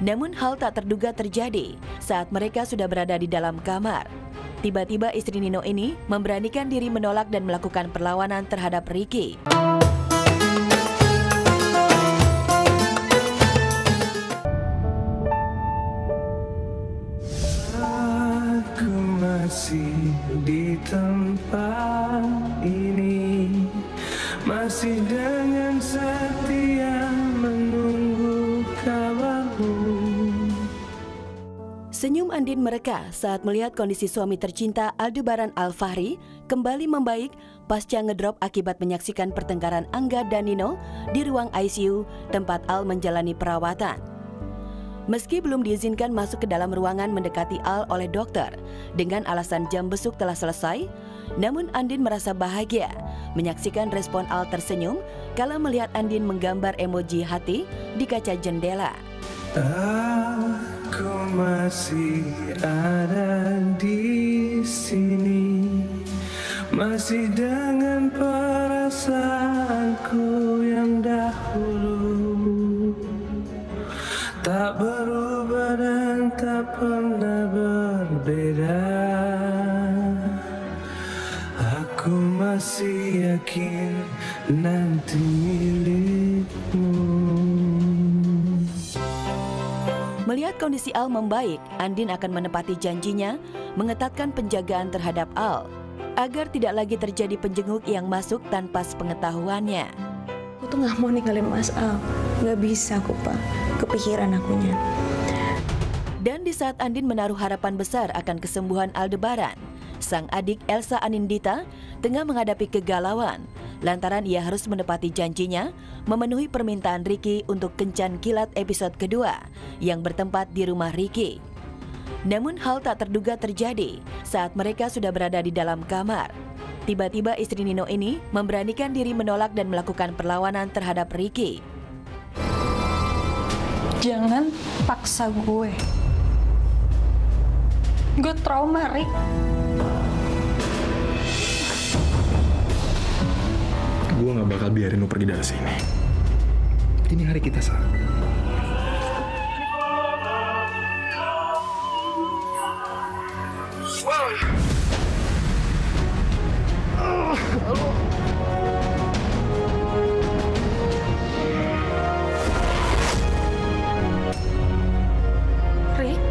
Namun hal tak terduga terjadi saat mereka sudah berada di dalam kamar. Tiba-tiba istri Nino ini memberanikan diri menolak dan melakukan perlawanan terhadap Ricky. Aku masih di tempat ini, masih dengan setia menunggu kabarmu. Senyum Andin mereka saat melihat kondisi suami tercinta Aldebaran Alfahri kembali membaik pasca ngedrop akibat menyaksikan pertengkaran Angga dan Nino di ruang ICU tempat Al menjalani perawatan. Meski belum diizinkan masuk ke dalam ruangan mendekati Al oleh dokter dengan alasan jam besuk telah selesai, namun Andin merasa bahagia menyaksikan respon Al tersenyum kala melihat Andin menggambar emoji hati di kaca jendela. Aku masih ada di sini, masih dengan perasaanku yang dahulu, tak berubah dan tak pernah berbeda. Aku masih yakin nanti milikmu. Melihat kondisi Al membaik, Andin akan menepati janjinya mengetatkan penjagaan terhadap Al agar tidak lagi terjadi penjenguk yang masuk tanpa sepengetahuannya. Aku tuh gak mau ninggalin Mas Al. Gak bisa aku, Pak. Kepikiran akunya. Dan di saat Andin menaruh harapan besar akan kesembuhan Aldebaran, sang adik Elsa Anindita tengah menghadapi kegalauan lantaran ia harus menepati janjinya memenuhi permintaan Ricky untuk kencan kilat episode kedua yang bertempat di rumah Ricky. Namun hal tak terduga terjadi saat mereka sudah berada di dalam kamar. Tiba-tiba istri Nino ini memberanikan diri menolak dan melakukan perlawanan terhadap Ricky. Jangan paksa gue. Gue trauma, Rick. Gue gak bakal biarin lu pergi dari sini. Ini hari kita, Sa. Rick?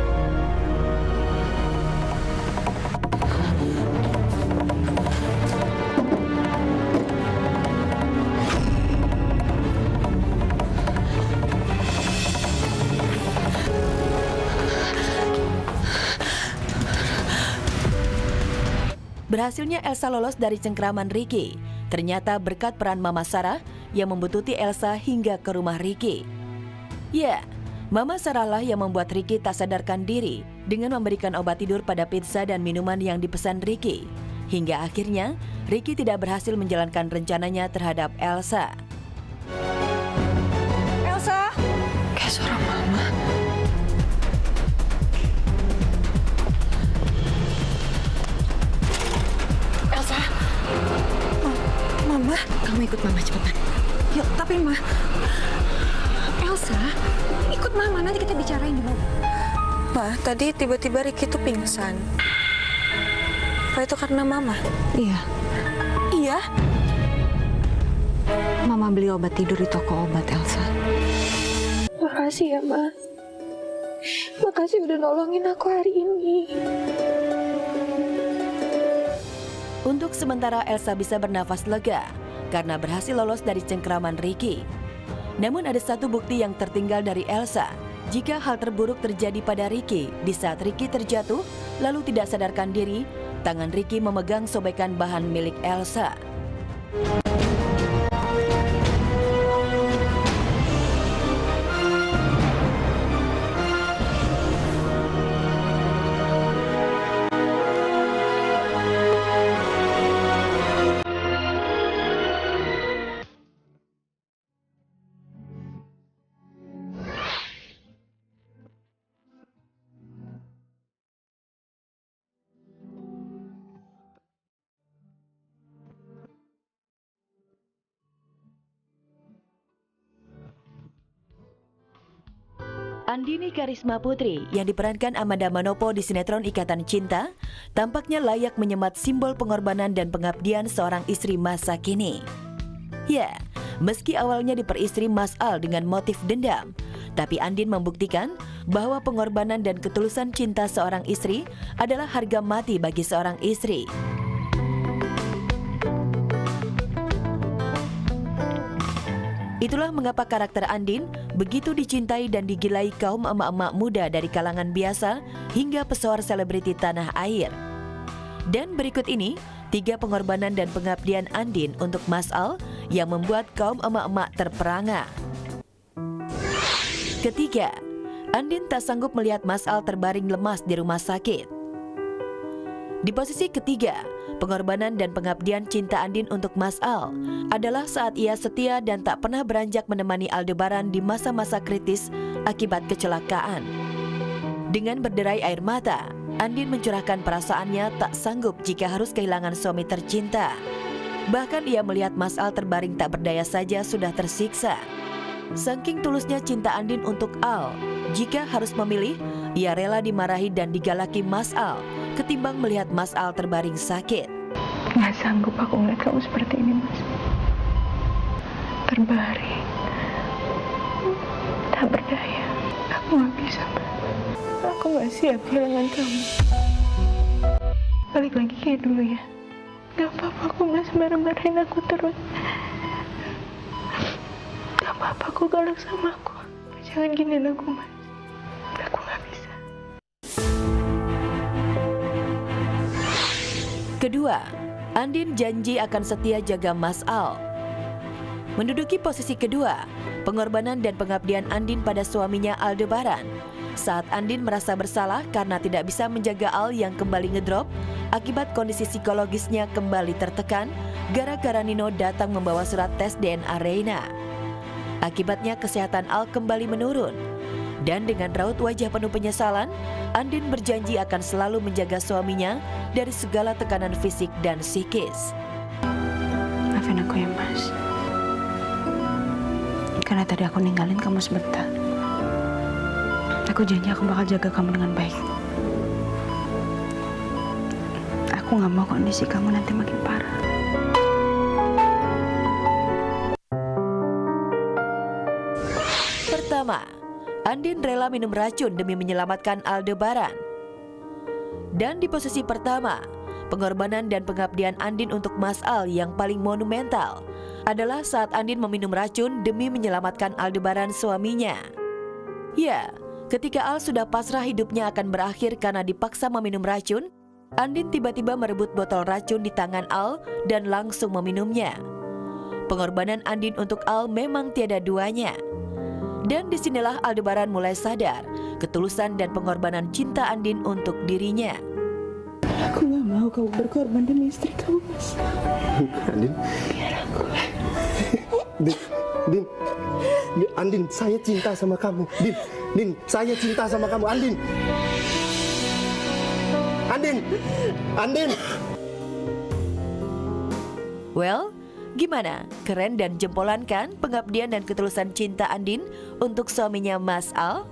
Berhasilnya Elsa lolos dari cengkraman Ricky ternyata berkat peran Mama Sarah yang membututi Elsa hingga ke rumah Ricky. Ya, Mama Sarah lah yang membuat Ricky tak sadarkan diri dengan memberikan obat tidur pada pizza dan minuman yang dipesan Ricky. Hingga akhirnya Ricky tidak berhasil menjalankan rencananya terhadap Elsa. Elsa? Kayak suara mama. Elsa? Mama? Kamu ikut Mama cepetan. Yuk, tapi Ma. Elsa, ikut Mama, nanti kita bicarain dulu. Ma, tadi tiba-tiba Ricky tuh pingsan. Apa itu karena Mama? Iya. Iya. Mama beli obat tidur di toko obat, Elsa. Makasih ya, Ma. Makasih udah nolongin aku hari ini. Untuk sementara Elsa bisa bernafas lega karena berhasil lolos dari cengkraman Ricky. Namun ada satu bukti yang tertinggal dari Elsa. Jika hal terburuk terjadi pada Ricky di saat Ricky terjatuh lalu tidak sadarkan diri, tangan Ricky memegang sobekan bahan milik Elsa. Andini Karisma Putri yang diperankan Amanda Manopo di sinetron Ikatan Cinta tampaknya layak menyemat simbol pengorbanan dan pengabdian seorang istri masa kini. Ya, meski awalnya diperistri Mas Al dengan motif dendam, tapi Andin membuktikan bahwa pengorbanan dan ketulusan cinta seorang istri adalah harga mati bagi seorang istri. Itulah mengapa karakter Andin begitu dicintai dan digilai kaum emak-emak muda dari kalangan biasa hingga pesohor selebriti tanah air. Dan berikut ini 3 pengorbanan dan pengabdian Andin untuk Mas Al yang membuat kaum emak-emak terperangah. Ketiga, Andin tak sanggup melihat Mas Al terbaring lemas di rumah sakit. Di posisi ketiga, pengorbanan dan pengabdian cinta Andin untuk Mas Al adalah saat ia setia dan tak pernah beranjak menemani Aldebaran di masa-masa kritis akibat kecelakaan. Dengan berderai air mata, Andin mencurahkan perasaannya tak sanggup jika harus kehilangan suami tercinta. Bahkan ia melihat Mas Al terbaring tak berdaya saja sudah tersiksa. Saking tulusnya cinta Andin untuk Al, jika harus memilih, ia rela dimarahi dan digalaki Mas Al ketimbang melihat Mas Al terbaring sakit. Nggak sanggup aku ngeliat kamu seperti ini, Mas. Terbaring, tak berdaya. Aku nggak bisa, Mas. Aku nggak siap kehilangan kamu. Balik lagi kayak dulu ya. Gak apa-apa aku Mas marah-marahin aku terus. Gak apa-apa aku galak sama aku. Jangan giniin aku, Mas. Aku nggak bisa. Kedua, Andin janji akan setia jaga Mas Al. Menduduki posisi kedua, pengorbanan dan pengabdian Andin pada suaminya Aldebaran. Saat Andin merasa bersalah karena tidak bisa menjaga Al yang kembali ngedrop akibat kondisi psikologisnya kembali tertekan gara-gara Nino datang membawa surat tes DNA Reina. Akibatnya kesehatan Al kembali menurun. Dan dengan raut wajah penuh penyesalan, Andin berjanji akan selalu menjaga suaminya dari segala tekanan fisik dan psikis. Maafin aku ya, Mas. Karena tadi aku ninggalin kamu sebentar. Aku janji aku bakal jaga kamu dengan baik. Aku nggak mau kondisi kamu nanti makin parah. Pertama, Andin rela minum racun demi menyelamatkan Aldebaran. Dan di posisi pertama, pengorbanan dan pengabdian Andin untuk Mas Al yang paling monumental adalah saat Andin meminum racun demi menyelamatkan Aldebaran suaminya. Ya, ketika Al sudah pasrah hidupnya akan berakhir karena dipaksa meminum racun, Andin tiba-tiba merebut botol racun di tangan Al dan langsung meminumnya. Pengorbanan Andin untuk Al memang tiada duanya. Dan disinilah Aldebaran mulai sadar ketulusan dan pengorbanan cinta Andin untuk dirinya. Aku nggak mau kamu berkorban demi istri kamu, Mas. Andin. Biar aku. Din, Andin, saya cinta sama kamu. Din, saya cinta sama kamu, Andin. Andin. Well, gimana? Keren dan jempolan kan pengabdian dan ketulusan cinta Andin untuk suaminya Mas Al?